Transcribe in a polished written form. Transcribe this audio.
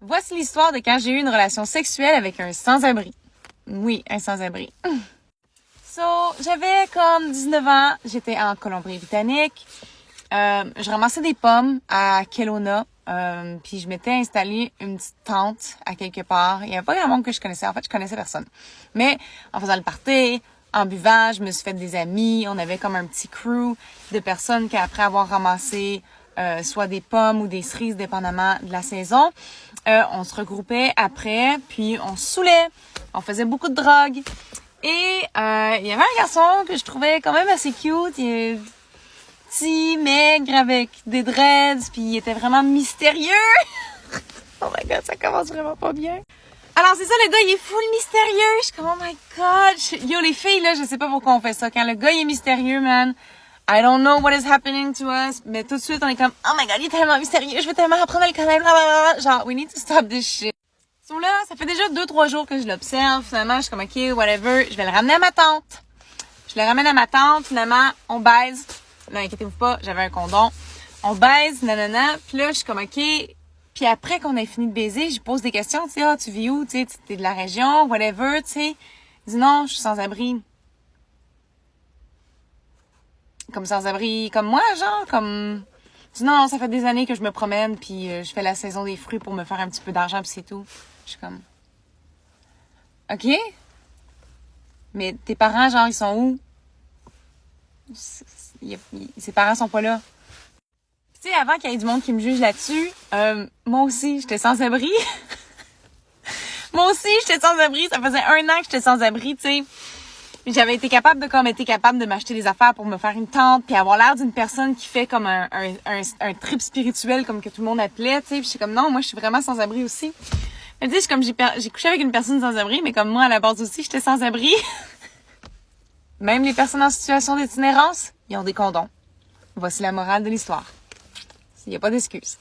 Voici l'histoire de quand j'ai eu une relation sexuelle avec un sans-abri. Oui, un sans-abri. So, j'avais comme 19 ans, j'étais en Colombie-Britannique. Je ramassais des pommes à Kelowna. Puis je m'étais installée une petite tente à quelque part. Il y avait pas grand monde que je connaissais. En fait, je connaissais personne. Mais en faisant le party, en buvant, je me suis fait des amis. On avait comme un petit crew de personnes qui, après avoir ramassé soit des pommes ou des cerises, dépendamment de la saison, on se regroupait après, puis on se saoulait. On faisait beaucoup de drogue. Et il y avait un garçon que je trouvais quand même assez cute. Il est petit, maigre, avec des dreads, puis il était vraiment mystérieux. Oh my god, ça commence vraiment pas bien. Alors c'est ça, le gars, il est full mystérieux. Je suis comme, oh my god. Yo, les filles, là, je sais pas pourquoi on fait ça. Quand le gars, il est mystérieux, man, I don't know what is happening to us. Mais tout de suite, on est comme, oh my god, il est tellement mystérieux. Je veux tellement apprendre à le connaître. Blablabla. Genre, we need to stop this shit. So là, ça fait déjà 2-3 jours que je l'observe. Finalement, je suis comme, ok, whatever. Je vais le ramener à ma tante. Je le ramène à ma tante. Finalement, on baise. Là, inquiétez-vous pas, j'avais un condom. On baise, nanana. Puis là, je suis comme, ok. Puis après qu'on ait fini de baiser, je pose des questions. Tu sais, ah, tu vis où? Tu sais, t'es de la région, whatever, tu sais. Il dit non, je suis sans-abri. Comme sans-abri, comme moi, genre, comme... Je dis non, ça fait des années que je me promène, puis je fais la saison des fruits pour me faire un petit peu d'argent, puis c'est tout. Je suis comme... OK? Mais tes parents, genre, ils sont où? Ses parents sont pas là. Tu sais, avant qu'il y ait du monde qui me juge là-dessus, moi aussi, j'étais sans-abri. Moi aussi, j'étais sans-abri. Ça faisait 1 an que j'étais sans-abri, tu sais. J'avais été capable de m'acheter des affaires pour me faire une tente, puis avoir l'air d'une personne qui fait comme un trip spirituel, comme que tout le monde appelait, tu sais. Puis je suis comme, non, moi, je suis vraiment sans-abri aussi. Mais tu sais, j'ai couché avec une personne sans-abri, mais comme moi, à la base aussi, j'étais sans-abri. Même les personnes en situation d'itinérance, ils ont des condoms. Voici la morale de l'histoire. Il n'y a pas d'excuse.